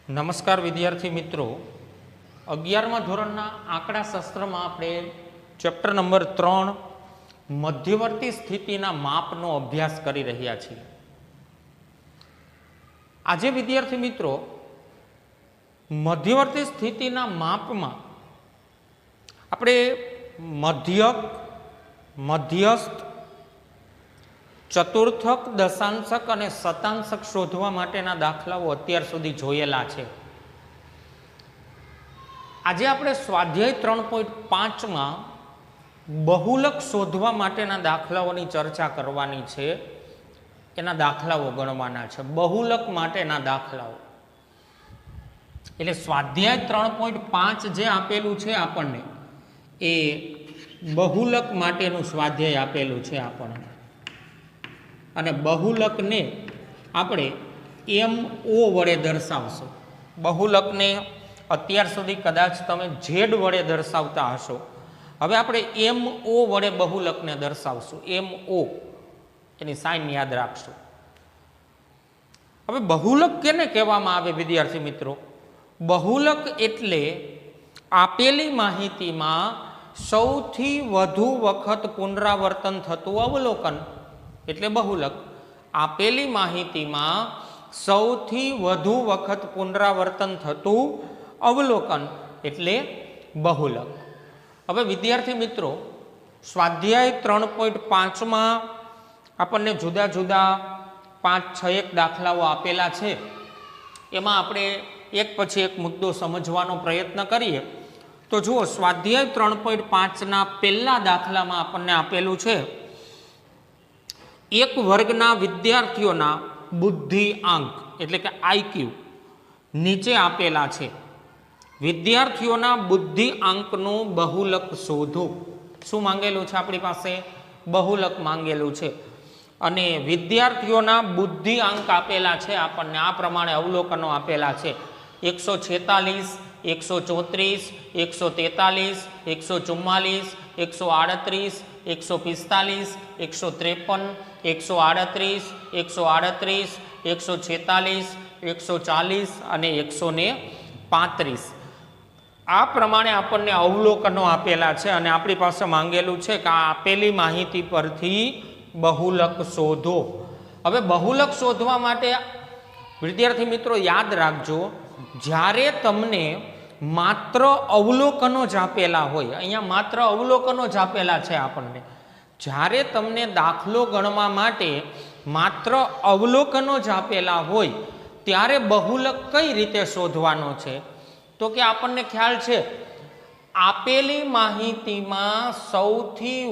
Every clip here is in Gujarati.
નમસ્કાર વિદ્યાર્થી મિત્રો, 11મા ધોરણના આંકડાશાસ્ત્રમાં આપણે ચેપ્ટર નંબર 3 મધ્યવર્તી સ્થિતિના માપનો અભ્યાસ કરી રહ્યા છીએ. આજે વિદ્યાર્થી મિત્રો મધ્યવર્તી સ્થિતિના માપમાં આપણે મધ્યક, મધ્યસ્થ, ચતુર્થક, દશાંશક અને શતાંશક શોધવા માટેના દાખલાઓ અત્યાર સુધી જોયેલા છે. આજે આપણે સ્વાધ્યાય 3.5માં બહુલક શોધવા માટેના દાખલાઓની ચર્ચા કરવાની છે. એના દાખલાઓ ગણવાના છે, બહુલક માટેના દાખલાઓ. એટલે સ્વાધ્યાય 3.5 જે આપેલું છે આપણને, એ બહુલક માટેનું સ્વાધ્યાય આપેલું છે આપણને. અને બહુલકને આપણે MO વડે દર્શાવશો. બહુલકને અત્યાર સુધી કદાચ તમે Z વડે દર્શાવતા હશો. હવે આપણે MO વડે બહુલકને દર્શાવશું. MO એની સાઇન યાદ રાખશો. હવે બહુલક કેને કહેવામાં આવે વિદ્યાર્થી મિત્રો? બહુલક એટલે આપેલી માહિતીમાં સૌથી વધુ વખત પુનરાવર્તન થતું અવલોકન એટલે બહુલક. આપેલી માહિતીમાં સૌથી વધુ વખત પુનરાવર્તન થતું અવલોકન એટલે બહુલક. હવે વિદ્યાર્થી મિત્રો સ્વાધ્યાય 3.5માં આપણને જુદા જુદા 5-6 દાખલાઓ આપેલા છે. એમાં આપણે એક પછી એક મુદ્દો સમજવાનો પ્રયત્ન કરીએ. તો જુઓ, સ્વાધ્યાય 3.5ના પહેલા દાખલામાં આપણને આપેલું છે એક વર્ગના વિદ્યાર્થીઓના બુદ્ધિ આંક એટલે કે IQ નીચે આપેલા છે. વિદ્યાર્થીઓના બુદ્ધિ આંકનું બહુલક શોધો. શું માંગેલું છે આપણી પાસે? બહુલક માંગેલું છે. અને વિદ્યાર્થીઓના બુદ્ધિ આંક આપેલા છે આપણને આ પ્રમાણે અવલોકનો આપેલા છે: 146, 134, 143, 144, 138, 145, 153, 138, 138, 146, 140 અને 135. આ પ્રમાણે આપણને અવલોકનો આપેલા છે અને આપણી પાસે માંગેલું છે કે આ આપેલી માહિતી પરથી બહુલક શોધો. હવે બહુલક શોધવા માટે વિદ્યાર્થી મિત્રો યાદ રાખજો, જ્યારે તમને માત્ર અવલોકનો જ આપેલા હોય, અહીંયા માત્ર અવલોકનો જ આપેલા છે આપણને, જ્યારે તમને દાખલો ગણવા માટે માત્ર અવલોકનો જ આપેલા હોય ત્યારે બહુલક કઈ રીતે શોધવાનો છે? તો કે આપણને ખ્યાલ છે આપેલી માહિતીમાં સૌથી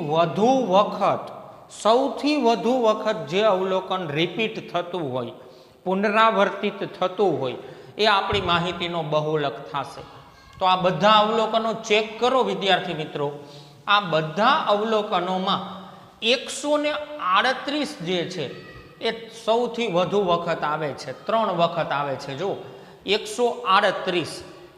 વધુ વખત જે અવલોકન રિપીટ થતું હોય, પુનરાવર્તિત થતું હોય, એ આપણી માહિતીનો બહુલક થશે. તો આ બધા અવલોકનો ચેક કરો વિદ્યાર્થી મિત્રો. આ બધા અવલોકનોમાં 138 જે છે એ સૌથી વધુ વખત આવે છે, 3 વખત આવે છે. જો 138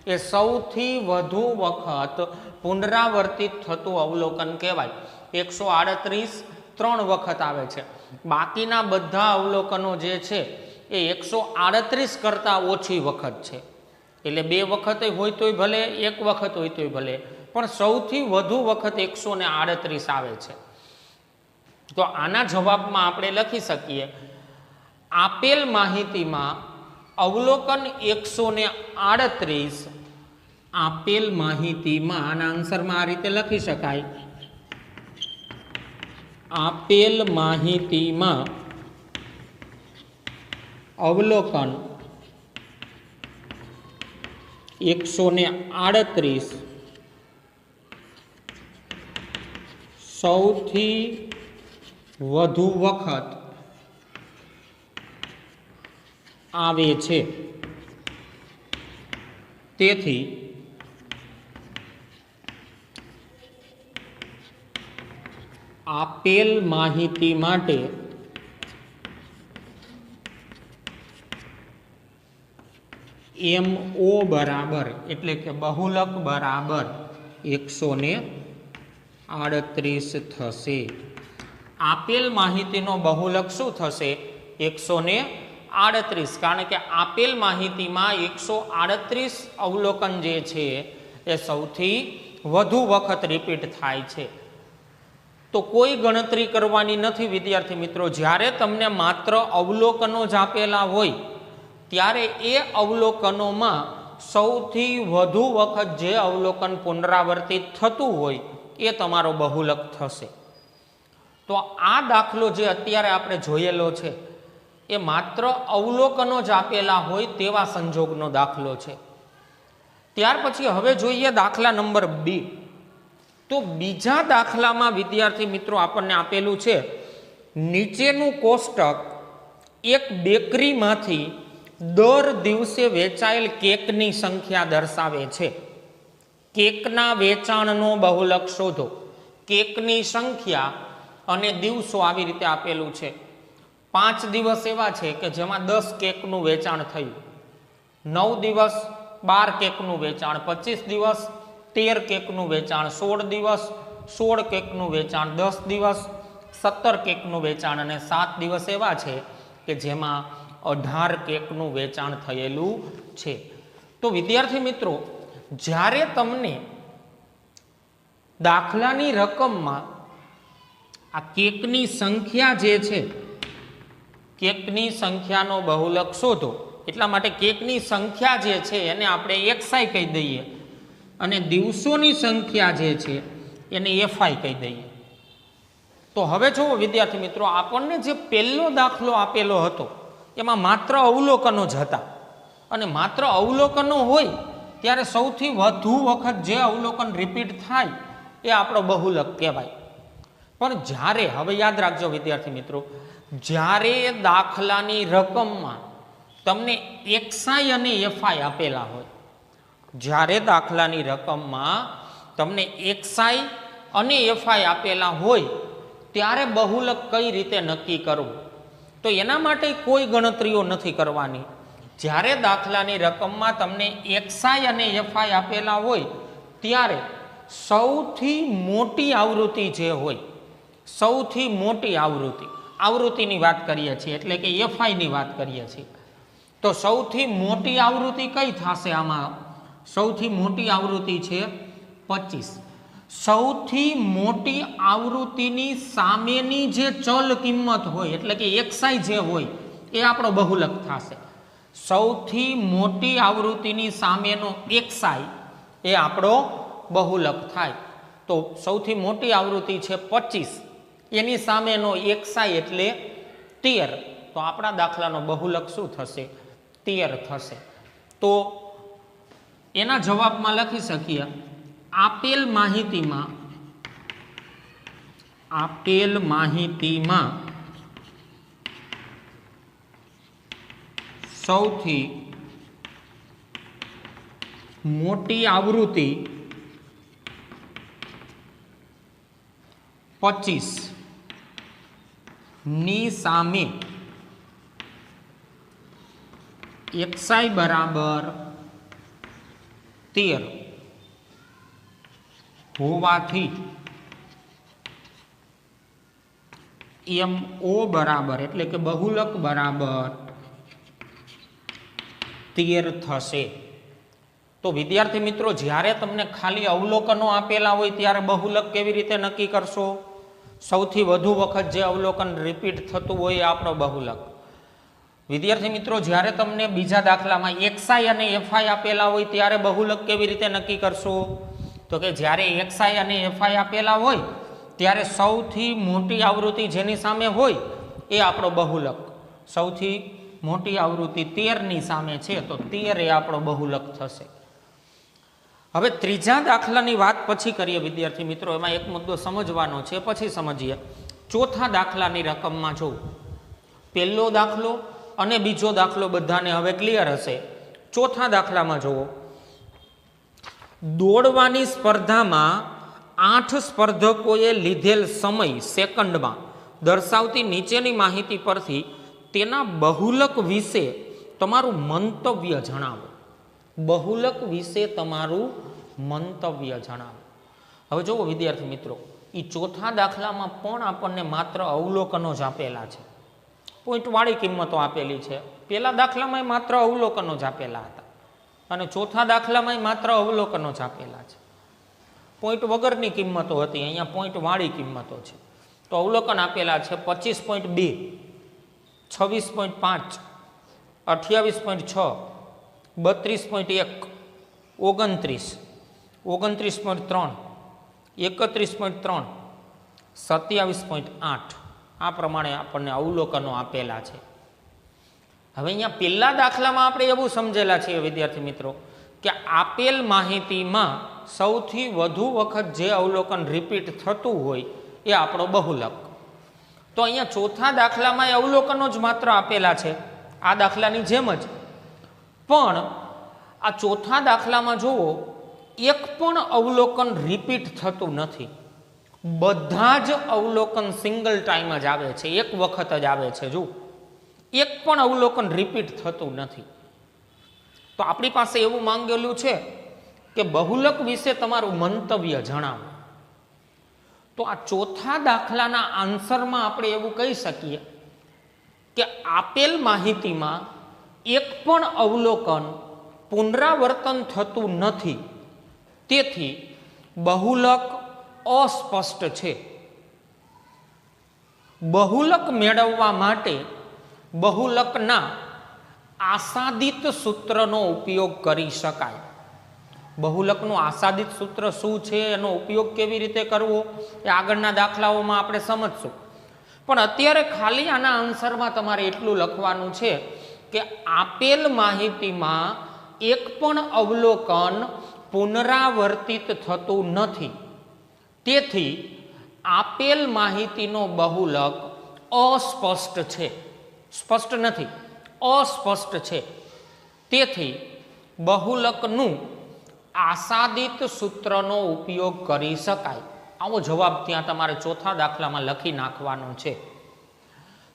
એ સૌથી વધુ વખત પુનરાવર્તિત થતું અવલોકન કહેવાય. 138 3 વખત આવે છે. બાકીના બધા અવલોકનો જે છે એ 138 કરતાં ઓછી વખત છે. એટલે 2 વખત હોય તોય ભલે, 1 વખત હોય તોય ભલે, પણ સૌથી વધુ વખત 138 આવે છે. તો આના જવાબમાં આપણે લખી શકીએ આપેલ માહિતીમાં અવલોકન 138. આપેલ માહિતીમાં આના આન્સરમાં આ રીતે લખી શકાય: આપેલ માહિતીમાં અવલોકન 138 સૌથી વધુ વખત આવે છે. તેથી આપેલ માહિતી માટે MO બરાબર એટલે કે બહુલક બરાબર 138 થશે. આપેલ માહિતીનો બહુલક શું થશે? 138 38, કારણ કે આપેલ માહિતીમાં 138 અવલોકન જે છે એ સૌથી વધુ વખત રિપીટ થાય છે. તો કોઈ ગણતરી કરવાની નથી વિદ્યાર્થી મિત્રો. જ્યારે તમને માત્ર અવલોકનો જ આપેલા હોય ત્યારે એ અવલોકનોમાં સૌથી વધુ વખત જે અવલોકન પુનરાવર્તિત થતું હોય એ તમારો બહુલક થશે. તો આ દાખલો જે અત્યારે આપણે જોયેલો છે એ માત્ર અવલોકનો જ આપેલા હોય તેવા સંજોગનો દાખલો છે. ત્યાર પછી હવે જોઈએ દાખલા નંબર 2. તો બીજા દાખલામાં વિદ્યાર્થી મિત્રો આપણને આપેલું છે, નીચેનું કોષ્ટક એક બેકરીમાંથી દર દિવસે વેચાયેલ કેકની સંખ્યા દર્શાવે છે. કેકના વેચાણનો બહુલક શોધો. કેકની સંખ્યા અને દિવસો આવી રીતે આપેલું છે. 5 દિવસ એવા છે કે જેમાં 10 કેકનું વેચાણ થયું, 9 દિવસ 12 કેકનું વેચાણ, 25 દિવસ 13 કેકનું વેચાણ, 16 દિવસ 16 કેકનું વેચાણ, 10 દિવસ 17 કેકનું વેચાણ અને 7 દિવસ એવા છે કે જેમાં 18 કેકનું વેચાણ થયેલું છે. તો વિદ્યાર્થી મિત્રો, જ્યારે તમને દાખલાની રકમમાં આ કેકની સંખ્યા જે છે, કેકની સંખ્યાનો બહુલક શોધો, એટલા માટે કેકની સંખ્યા જે છે એને આપણે XI કહી દઈએ અને દિવસોની સંખ્યા જે છે એને FI કહી દઈએ. તો હવે જુઓ વિદ્યાર્થી મિત્રો, આપણને જે પહેલો દાખલો આપેલો હતો એમાં માત્ર અવલોકનો જ હતા અને માત્ર અવલોકનો હોય ત્યારે સૌથી વધુ વખત જે અવલોકન રિપીટ થાય એ આપણો બહુલક કહેવાય. પણ જ્યારે, હવે યાદ રાખજો વિદ્યાર્થી મિત્રો, જ્યારે દાખલાની રકમમાં તમને XI અને FI આપેલા હોય, જ્યારે દાખલાની રકમમાં તમને XI અને FI આપેલા હોય ત્યારે બહુલક કઈ રીતે નક્કી કરવું, તો એના માટે કોઈ ગણતરીઓ નથી કરવાની. જ્યારે દાખલાની રકમમાં તમને XI અને FI આપેલા હોય ત્યારે સૌથી મોટી આવૃત્તિ જે હોય, સૌથી મોટી આવૃત્તિની વાત કરીએ છીએ, એટલે કે FI ની વાત કરીએ છીએ, તો સૌથી મોટી આવૃત્તિ કઈ થશે? આમાં સૌથી મોટી આવૃત્તિ છે 25. સૌથી મોટી આવૃત્તિની સામેની જે ચલ કિંમત હોય, એટલે કે XI જે હોય એ આપણો બહુલક થશે. સૌથી મોટી આવૃત્તિની સામેનો XI એ આપણો બહુલક થાય. તો સૌથી મોટી આવૃત્તિ છે 25, એની સામેનો XI એટલે 13. તો આપણા દાખલાનો બહુલક શું થશે? 13 થશે. તો એના જવાબમાં લખી શકીએ, આપેલ માહિતીમાં સૌથી મોટી આવૃત્તિ 25 ની સામે XI બરાબર 13 હોવાથી MO બરાબર, એટલે કે બહુલક બરાબર 13 થશે. તો વિદ્યાર્થી મિત્રો, જ્યારે તમને ખાલી અવલોકનો આપેલા હોય ત્યારે બહુલક કેવી રીતે નક્કી કરશો? સૌથી વધુ વખત જે અવલોકન રિપીટ થતું હોય એ આપણો બહુલક. વિદ્યાર્થી મિત્રો, જ્યારે તમને બીજા દાખલામાં XI અને FI આપેલા હોય ત્યારે બહુલક કેવી રીતે નક્કી કરશો? તો કે જ્યારે XI અને FI આપેલા હોય ત્યારે સૌથી મોટી આવૃત્તિ જેની સામે હોય એ આપણો બહુલક. સૌથી મોટી આવૃત્તિ 13 ની સામે છે તો 13 એ આપણો બહુલક થશે. હવે ત્રીજા દાખલાની વાત પછી કરીએ વિદ્યાર્થી મિત્રો, એમાં એક મુદ્દો સમજવાનો છે, પછી સમજીએ. ચોથા દાખલાની રકમમાં જો પહેલો દાખલો અને બીજો દાખલો બધાને હવે ક્લિયર હશે. ચોથા દાખલામાં જુઓ, દોડવાની સ્પર્ધામાં 8 સ્પર્ધકોએ લીધેલ સમય સેકન્ડમાં દર્શાવતી નીચેની માહિતી પરથી તેના બહુલક વિશે તમારું મંતવ્ય જણાવો. બહુલક વિશે તમારું મંતવ્ય જણાવો. હવે જુઓ વિદ્યાર્થી મિત્રો, એ ચોથા દાખલામાં પણ આપણને માત્ર અવલોકનો જ આપેલા છે. પોઈન્ટવાળી કિંમતો આપેલી છે. પહેલા દાખલામાં માત્ર અવલોકનો જ આપેલા હતા અને ચોથા દાખલામાં માત્ર અવલોકનો જ આપેલા છે. પોઈન્ટ વગરની કિંમતો હતી, અહીંયા પોઈન્ટવાળી કિંમતો છે. તો અવલોકન આપેલા છે 25.2, 26.5, 28.6, 32.1, 29, 29.3, 31.3, 27.8. આ પ્રમાણે આપણને અવલોકનો આપેલા છે. હવે અહીંયા પહેલા દાખલામાં આપણે એવું સમજેલા છીએ વિદ્યાર્થી મિત્રો કે આપેલ માહિતીમાં સૌથી વધુ વખત જે અવલોકન રિપીટ થતું હોય એ આપણો બહુલક. તો અહીંયા ચોથા દાખલામાં એ અવલોકનો જ માત્ર આપેલા છે, આ દાખલાની જેમ જ. પણ આ ચોથા દાખલામાં જુઓ, એક પણ અવલોકન રિપીટ થતું નથી. બધા જ અવલોકન સિંગલ ટાઈમ જ આવે છે, એક વખત જ આવે છે. જો એક પણ અવલોકન રિપીટ થતું નથી. તો આપણી પાસે એવું માંગેલું છે કે બહુલક વિશે તમારું મંતવ્ય જણાવો. તો આ ચોથા દાખલાના આન્સરમાં આપણે એવું કહી શકીએ કે આપેલ માહિતીમાં એક પણ અવલોકન પુનરાવર્તન થતું નથી, તેથી બહુલક અસ્પષ્ટ છે. બહુલક મેળવવા માટે બહુલકના આસાદિત સૂત્રનો ઉપયોગ કરી શકાય. બહુલકનું આસાદિત સૂત્ર શું છે, એનો ઉપયોગ કેવી રીતે કરવો એ આગળના દાખલાઓમાં આપણે સમજશું. પણ અત્યારે ખાલી આના આન્સરમાં તમારે એટલું લખવાનું છે કે આપેલ માહિતીમાં એક પણ અવલોકન પુનરાવર્તિત થતું નથી, તેથી આપેલ માહિતીનો બહુલક અસ્પષ્ટ છે. સ્પષ્ટ નથી, અસ્પષ્ટ છે. તેથી બહુલકનું આસાદિત સૂત્રનો ઉપયોગ કરી શકાય. આવો જવાબ ત્યાં તમારે ચોથા દાખલામાં લખી નાખવાનો છે.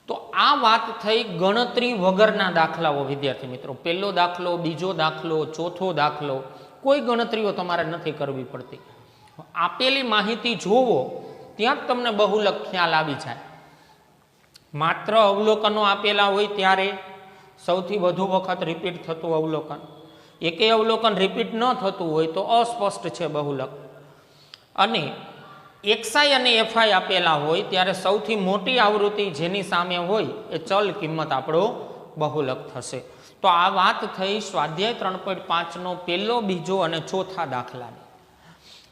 તો આ વાત થઈ ગણતરી વગરના દાખલાઓ વિદ્યાર્થી મિત્રો. પહેલો દાખલો, બીજો દાખલો, ચોથો દાખલો, કોઈ ગણતરીઓ તમારે નથી કરવી પડતી. આપેલી માહિતી જોવો ત્યાં જ તમને બહુલક ખ્યાલ આવી જાય. માત્ર અવલોકનો આપેલા હોય ત્યારે સૌથી વધુ વખત રિપીટ થતું અવલોકન, એકેય અવલોકન રિપીટ ન થતું હોય તો અસ્પષ્ટ છે બહુલક. અને એક્સઆઈ અને એફઆઈ આપેલા હોય ત્યારે સૌથી મોટી આવૃત્તિ જેની સામે હોય એ ચલ કિંમત આપણો બહુલક થશે. તો આ વાત થઈ સ્વાધ્યાય 3.5નો પહેલો, બીજો અને ચોથા દાખલાની.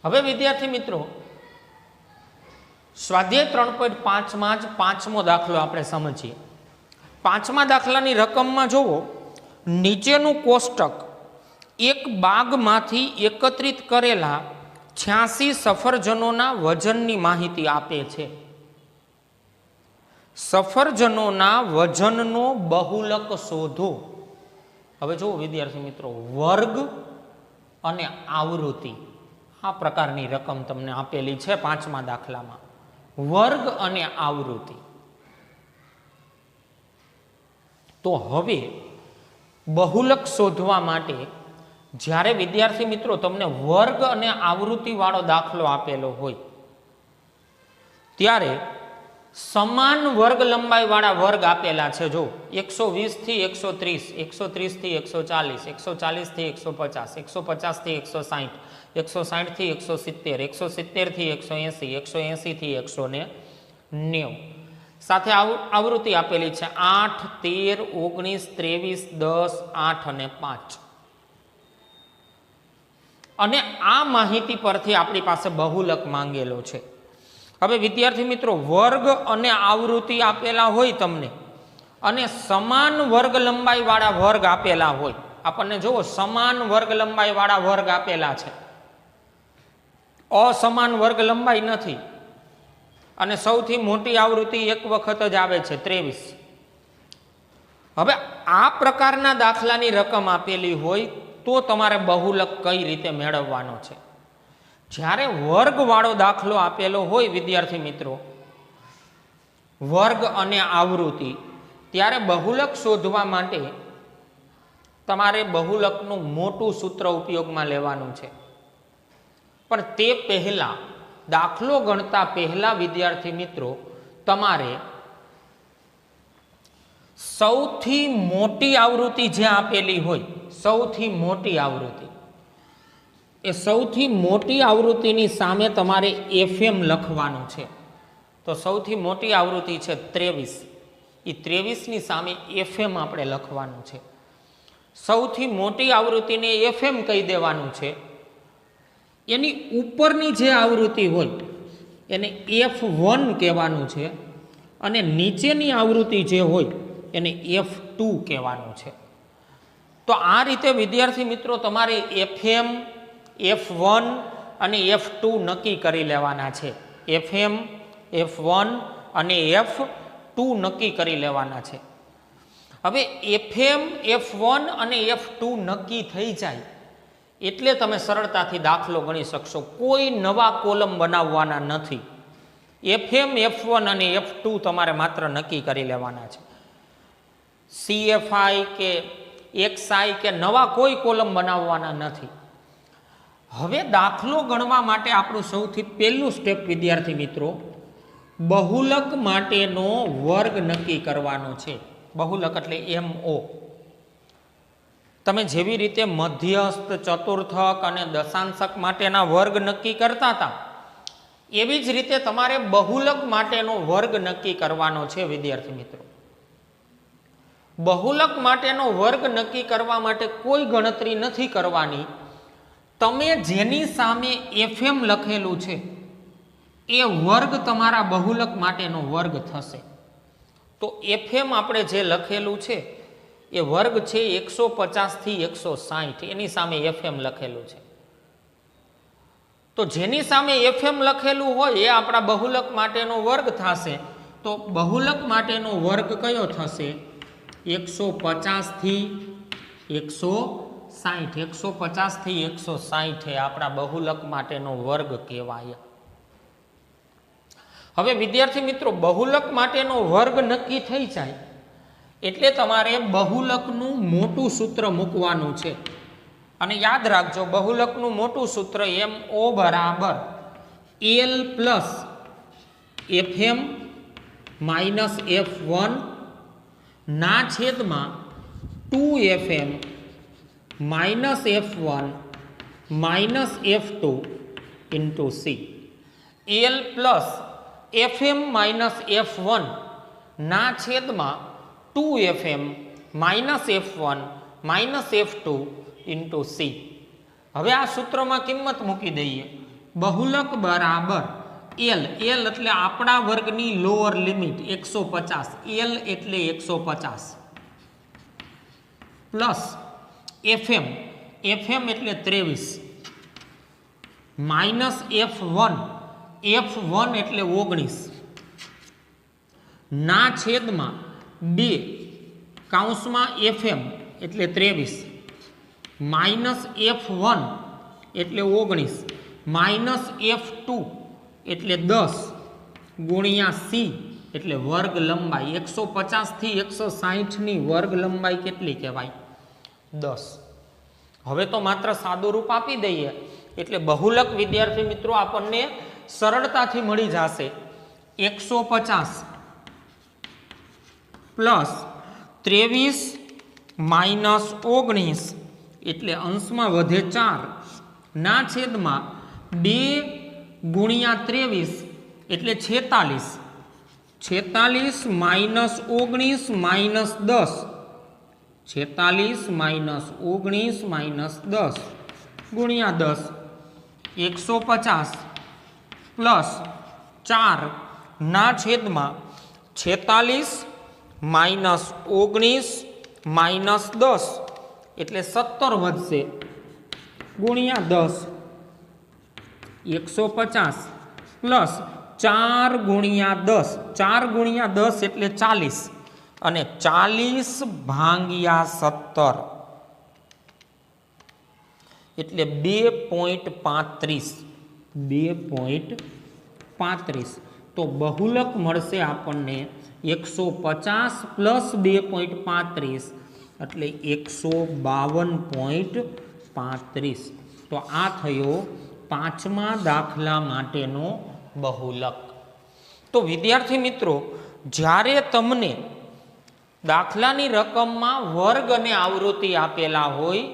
હવે વિદ્યાર્થી મિત્રો સ્વાધ્યાય 3.5માં જ પાંચમો દાખલો આપણે સમજીએ. પાંચમા દાખલાની રકમમાં જુઓ, નીચેનું કોષ્ટક એક બાગમાંથી એકત્રિત કરેલા 86 સફરજનોના વજનની માહિતી આપે છે. સફરજનોના વજનનો બહુલક શોધો. હવે જુઓ વિદ્યાર્થી મિત્રો, વર્ગ અને આવૃત્તિ આ પ્રકારની રકમ તમને આપેલી છે પાંચમા દાખલામાં. વર્ગ અને આવૃત્તિ. તો હવે બહુલક શોધવા માટે જ્યારે વિદ્યાર્થી મિત્રો તમને વર્ગ અને આવૃત્તિ વાળો દાખલો આપેલો હોય ત્યારે સમાન વર્ગ લંબાઈ વાળા વર્ગ આપેલા છે. જો 120 થી 130, 130 થી 140, 140 થી 150, 150 થી 160, 160 થી 170, 170 થી 180, 180 થી 190. સાથે આવૃત્તિ આપેલી છે 8, 13, 19, 23, 10, 8 અને 5. અને આ માહિતી પરથી આપણી પાસે બહુલક માંગેલો છે. હવે વિદ્યાર્થી મિત્રો વર્ગ અને આવૃત્તિ આપેલા હોય તમને અને સમાન વર્ગ લંબાઈ વાળા વર્ગ આપેલા હોય. આપણને જુઓ સમાન વર્ગ લંબાઈ વાળા વર્ગ આપેલા છે, અસમાન વર્ગ લંબાઈ નથી. અને સૌથી મોટી આવૃત્તિ એક વખત જ આવે છે 23. હવે આ પ્રકારના દાખલાની રકમ આપેલી હોય તો તમારે બહુલક કઈ રીતે મેળવવાનો છે. જ્યારે વર્ગ વાળો દાખલો આપેલો હોય વિદ્યાર્થી મિત્રો, વર્ગ અને આવૃત્તિ, ત્યારે બહુલક શોધવા માટે તમારે બહુલકનું મોટું સૂત્ર ઉપયોગમાં લેવાનું છે. પણ તે પહેલા, દાખલો ગણતા પહેલા વિદ્યાર્થી મિત્રો તમારે સૌથી મોટી આવૃત્તિ જે આપેલી હોય, સૌથી મોટી આવૃત્તિ, એ સૌથી મોટી આવૃત્તિની સામે તમારે એફએમ લખવાનું છે. તો સૌથી મોટી આવૃત્તિ છે 23, એ 23ની સામે એફએમ આપણે લખવાનું છે. સૌથી મોટી આવૃત્તિને એફએમ કહી દેવાનું છે. એની ઉપરની જે આવૃત્તિ હોય એને F1 કહેવાનું છે, અને નીચેની આવૃત્તિ જે હોય એને F2 કહેવાનું છે. તો આ રીતે વિદ્યાર્થી મિત્રો તમારે FM, F1 અને F2 નક્કી કરી લેવાના છે. FM, F1 અને F2 નક્કી કરી લેવાના છે. હવે FM, F1 અને F2 નક્કી થઈ જાય એટલે તમે સરળતાથી દાખલો ગણી શકશો. કોઈ નવા કોલમ બનાવવાના નથી. FM, F1 અને F2 તમારે માત્ર નક્કી કરી લેવાના છે. CFI કે XI કે નવા કોઈ કોલમ બનાવવાના નથી. હવે દાખલો ગણવા માટે આપણું સૌથી પહેલું સ્ટેપ વિદ્યાર્થી મિત્રો, બહુલક માટેનો વર્ગ નક્કી કરવાનો છે. બહુલક એટલે MO. તમે જેવી રીતે મધ્યસ્થ, ચતુર્થક અને દશાંશક માટેના વર્ગ નક્કી કરતા હતા, એવી જ રીતે તમારે બહુલક માટેનો વર્ગ નક્કી કરવાનો છે વિદ્યાર્થી મિત્રો. બહુલક માટેનો વર્ગ નક્કી કરવા માટે કોઈ ગણતરી નથી કરવાની. તમે જેની સામે FM લખેલું છે એ વર્ગ તમારા બહુલક માટેનો વર્ગ થશે. તો FM આપણે જે લખેલું છે એ વર્ગ છે 150 થી 160, એની સામે FM લખેલું છે. તો જેની સામે FM લખેલું હોય એ આપણા બહુલક માટેનો વર્ગ થશે. તો બહુલક માટેનો વર્ગ કયો થશે? 150 થી 160. 150 થી 160 એ આપણા બહુલક માટેનો વર્ગ કહેવાય. હવે વિદ્યાર્થી મિત્રો, બહુલક માટેનો વર્ગ નક્કી થઈ જાય એટલે તમારે બહુલકનું મોટું સૂત્ર મૂકવાનું છે. અને યાદ રાખજો, બહુલકનું મોટું સૂત્ર MO બરાબર L plus FM minus F1 ના છેદમાં 2FM minus F1 minus F2 into C. L plus FM minus F1 ના છેદમાં 2FM minus F1 minus F2 into C. હવે આ સૂત્રમાં કિંમત મૂકી દઈએ. બહુલક બરાબર L. L એટલે આપણા વર્ગની લોઅર લિમિટ 150. L એટલે 150 પ્લસ FM. FM એટલે 23 માઇનસ F1. F1 એટલે 19 ના છેદમાં 2 કૌંસમાં FM એટલે 23 માઇનસ F1 એટલે 19 માઇનસ F2 એટલે 10 ગુણ્યા C એટલે વર્ગ લંબાઈ. 150 થી 160ની વર્ગ લંબાઈ કેટલી કહેવાય? 10. હવે તો માત્ર સાદું રૂપ આપી દઈએ એટલે બહુલક વિદ્યાર્થી મિત્રો આપણને સરળતાથી મળી જશે. 150 પ્લસ 23 માઇનસ 19 એટલે અંશમાં વધે 4 ના છેદમાં 2 ગુણ્યા 23 એટલે 46. 46 માઇનસ 19 માઇનસ 10. 46 માઇનસ 19 માઇનસ 10 ગુણ્યા 10. 150 પ્લસ 4 ના છેદમાં 46 માઇનસ 19 માઇનસ 10 એટલે 17 વધશે ગુણ્યા 10. 150 પ્લસ 4 ગુણ્યા 10. 4 ગુણ્યા 10 એટલે 40 અને 40 ભાંગ્યા 17 એટલે 2.35. 2.35. તો બહુલક મળશે આપણને 150 પ્લસ 2.35 એટલે 152.35. તો આ થયો પાંચમા દાખલા માટેનો બહુલક. તો વિદ્યાર્થી મિત્રો, જ્યારે તમને દાખલાની રકમમાં વર્ગ અને આવૃત્તિ આપેલા હોય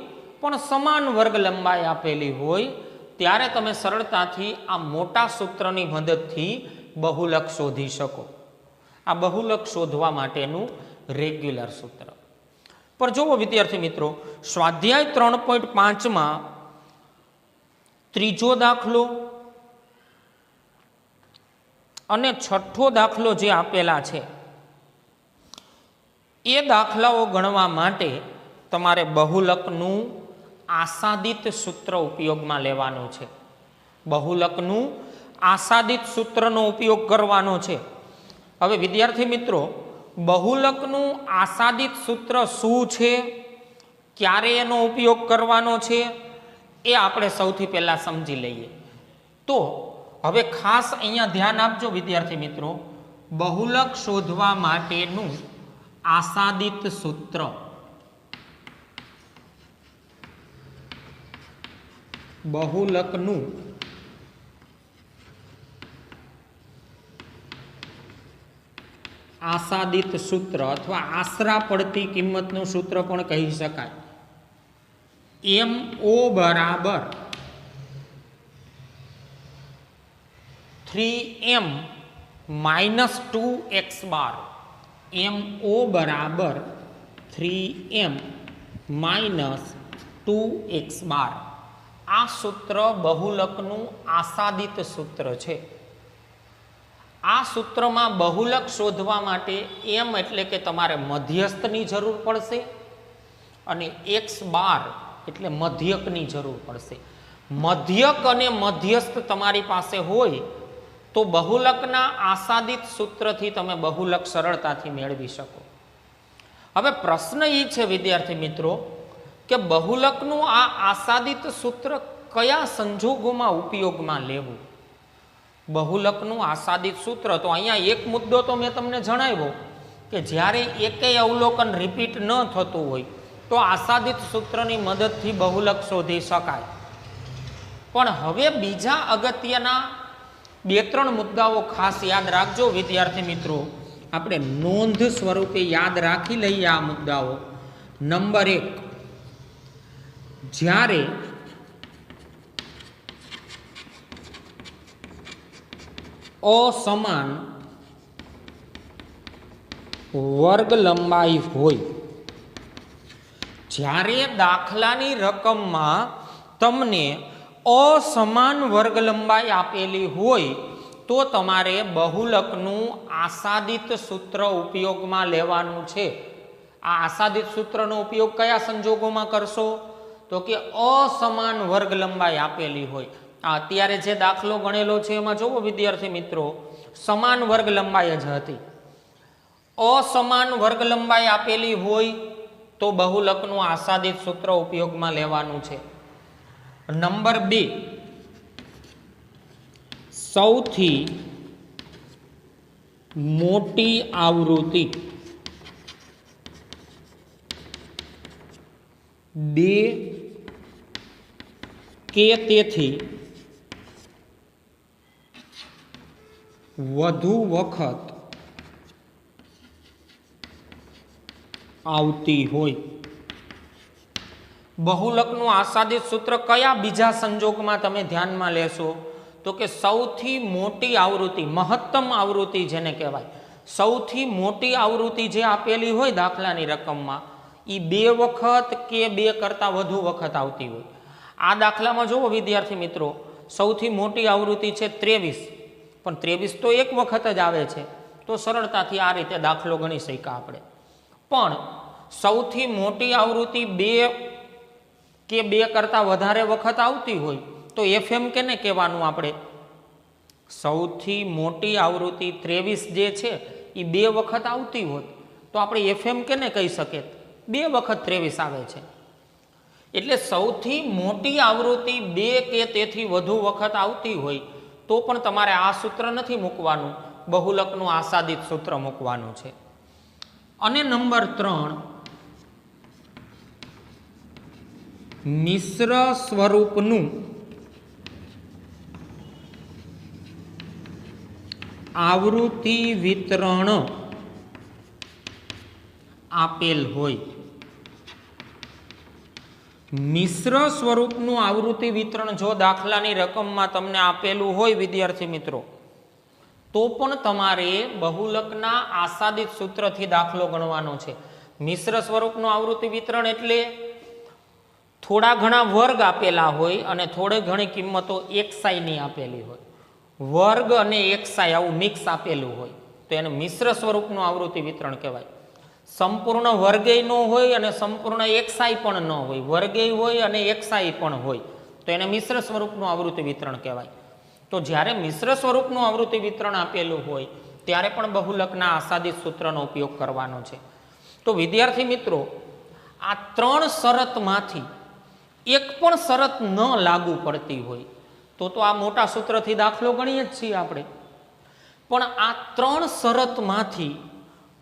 પણ સમાન વર્ગ લંબાઈ આપેલી હોય ત્યારે તમે સરળતાથી આ મોટા સૂત્રની મદદથી બહુલક શોધી શકો. આ બહુલક શોધવા માટેનું રેગ્યુલર સૂત્ર. પણ જુઓ વિદ્યાર્થી મિત્રો, સ્વાધ્યાય 3.5માં ત્રીજો દાખલો અને છઠ્ઠો દાખલો જે આપેલા છે એ દાખલાઓ ગણવા માટે તમારે બહુલકનું આસાદિત સૂત્ર ઉપયોગમાં લેવાનું છે. બહુલકનું આસાદિત સૂત્રનો ઉપયોગ કરવાનો છે. હવે વિદ્યાર્થી મિત્રો, બહુલકનું આસાદિત સૂત્ર શું છે, ક્યારે એનો ઉપયોગ કરવાનો છે, એ આપણે સૌથી પહેલા સમજી લઈએ. તો હવે ખાસ અહીંયા ધ્યાન આપજો વિદ્યાર્થી મિત્રો, બહુલક શોધવા માટેનું આસાદિત સૂત્ર. બહુલકનું આસાદિત સૂત્ર અથવા આશરા પડતી કિંમતનું સૂત્ર પણ કહી શકાય. MO બરાબર 3m માઇનસ 2x બાર. MO બરાબર 3m માઇનસ 2x બાર. આ સૂત્ર બહુલકનું આસાદિત સૂત્ર છે. આ સૂત્રમાં બહુલક શોધવા માટે m એટલે કે તમારે મધ્યસ્થની જરૂર પડશે અને x બાર એટલે મધ્યકની જરૂર પડશે. મધ્યક અને મધ્યસ્થ તમારી પાસે હોય તો બહુલકના આસાદિત સૂત્રથી તમે બહુલક સરળતાથી મેળવી શકો. હવે પ્રશ્ન એ છે વિદ્યાર્થી મિત્રો કે બહુલકનું આ આસાદિત સૂત્ર કયા સંજોગોમાં ઉપયોગમાં લેવું. બહુલકનું આસાદિત સૂત્ર, તો અહીંયા એક મુદ્દો તો મેં તમને જણાવ્યો કે જ્યારે એકેય અવલોકન રિપીટ ન થતું હોય તો આસાદિત સૂત્રની મદદથી બહુલક શોધી શકાય. પણ હવે બીજા અગત્યના 2-3 મુદ્દાઓ ખાસ યાદ રાખજો વિદ્યાર્થી મિત્રો. આપણે નોંધ સ્વરૂપે યાદ રાખી લઈએ આ મુદ્દાઓ. નંબર 1, જ્યારે અસમાન વર્ગ લંબાઈ હોય, જ્યારે દાખલાની રકમમાં તમને અસમાન વર્ગ લંબાઈ આપેલી હોય તો તમારે બહુલકનું આસાદિત સૂત્ર ઉપયોગમાં લેવાનું છે. આ આસાદિત સૂત્રનો ઉપયોગ કયા સંજોગોમાં કરશો તો કે અસમાન વર્ગ લંબાઈ આપેલી હોય. અત્યારે જે દાખલો ગણેલો છે એમાં જોવો વિદ્યાર્થી મિત્રો, સમાન વર્ગ લંબાઈ જ હતી. અસમાન વર્ગ લંબાઈ આપેલી હોય તો બહુલકનું આસાદિત સૂત્ર ઉપયોગમાં લેવાનું છે. નંબર 2, સૌથી મોટી આવૃત્તિ 2 કે તેથી વધુ વખત આવતી હોય. બહુલકનું આસાદિત સૂત્ર કયા બીજા સંજોગમાં તમે ધ્યાનમાં લેશો તો કે સૌથી મોટી આવૃત્તિ, મહત્તમ આવૃત્તિ જેને કહેવાય, સૌથી મોટી આવૃત્તિ જે આપેલી હોય દાખલાની રકમમાં એ 2 વખત કે 2 કરતાં વધુ વખત આવતી હોય. આ દાખલામાં જુઓ વિદ્યાર્થી મિત્રો, સૌથી મોટી આવૃત્તિ છે 23, પણ 23 તો 1 વખત જ આવે છે તો સરળતાથી આ રીતે દાખલો ગણી શક્યા આપણે. પણ સૌથી મોટી આવૃત્તિ 2 કે 2 કરતાં વધારે વખત આવતી હોય તો FM કેને કહેવાનું આપણે? સૌથી મોટી આવૃત્તિ 23 જે છે એ 2 વખત આવતી હોય તો આપણે FM કેને કહી શકીએ? 2 વખત 23 આવે છે. એટલે સૌથી મોટી આવૃત્તિ 2 કે તેથી વધુ વખત આવતી હોય તો પણ તમારે આ સૂત્ર નથી મૂકવાનું, બહુલકનું આસાદિત સૂત્ર મૂકવાનું છે. અને નંબર 3, મિશ્ર સ્વરૂપનું આવૃત્તિ વિતરણ આપેલ હોય, મિશ્ર સ્વરૂપનું આવૃત્તિ વિતરણ જો દાખલાની રકમમાં તમને આપેલું હોય વિદ્યાર્થી મિત્રો, તો પણ તમારે બહુલકના આસાદિત સૂત્રથી દાખલો ગણવાનો છે. મિશ્ર સ્વરૂપનું આવૃત્તિ વિતરણ એટલે થોડા ઘણા વર્ગ આપેલા હોય અને થોડી ઘણી કિંમતો એક્સાઈની આપેલી હોય. વર્ગ અને એક્સાઈ આવું મિક્સ આપેલું હોય તો એને મિશ્ર સ્વરૂપનું આવૃત્તિ વિતરણ કહેવાય. સંપૂર્ણ વર્ગેય ન હોય અને સંપૂર્ણ એક્સાઈ પણ ન હોય, વર્ગેય હોય અને એક્સાઈ પણ હોય તો એને મિશ્ર સ્વરૂપનું આવૃત્તિ વિતરણ કહેવાય. તો જ્યારે મિશ્ર સ્વરૂપનું આવૃત્તિ વિતરણ આપેલું હોય ત્યારે પણ બહુલકના આસાદિત સૂત્રનો ઉપયોગ કરવાનો છે. તો વિદ્યાર્થી મિત્રો, આ ત્રણ શરતમાંથી એક પણ શરત ન લાગુ પડતી હોય તો આ મોટા સૂત્રથી દાખલો ગણીએ જ છીએ આપણે. પણ આ ત્રણ શરતમાંથી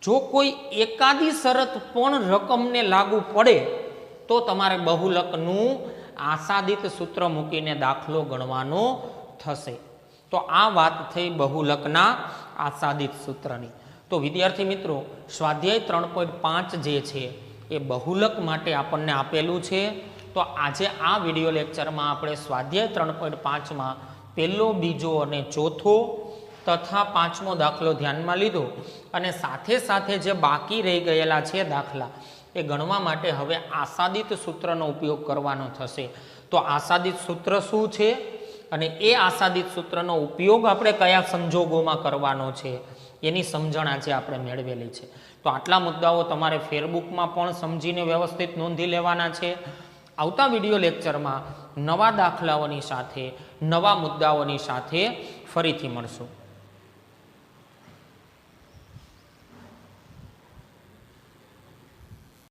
જો કોઈ એકાદી શરત પણ રકમને લાગુ પડે તો તમારે બહુલકનું આસાદિત સૂત્ર મૂકીને દાખલો ગણવાનો થશે. તો આ વાત થઈ બહુલકના આસાદિત સૂત્રની. તો વિદ્યાર્થી મિત્રો, સ્વાધ્યાય 3.5 જે છે એ બહુલક માટે આપણને આપેલું છે. તો આજે આ વિડીયો લેક્ચરમાં આપણે સ્વાધ્યાય 3.5માં પહેલો, બીજો અને ચોથો તથા પાંચમો દાખલો ધ્યાનમાં લીધો અને સાથે સાથે જે બાકી રહી ગયેલા છે દાખલા એ ગણવા માટે હવે આસાદિત સૂત્રનો ઉપયોગ કરવાનો થશે. તો આસાદિત સૂત્ર શું છે અને એ આસાદિત સૂત્રનો ઉપયોગ આપણે કયા સંજોગોમાં કરવાનો છે એની સમજણ આજે આપણે મેળવેલી છે. તો આટલા મુદ્દાઓ તમારે ફેરબુકમાં પણ સમજીને વ્યવસ્થિત નોંધી લેવાના છે. આવતા વિડીયો લેક્ચરમાં નવા દાખલાઓની સાથે, નવા મુદ્દાઓની સાથે ફરીથી મળશું.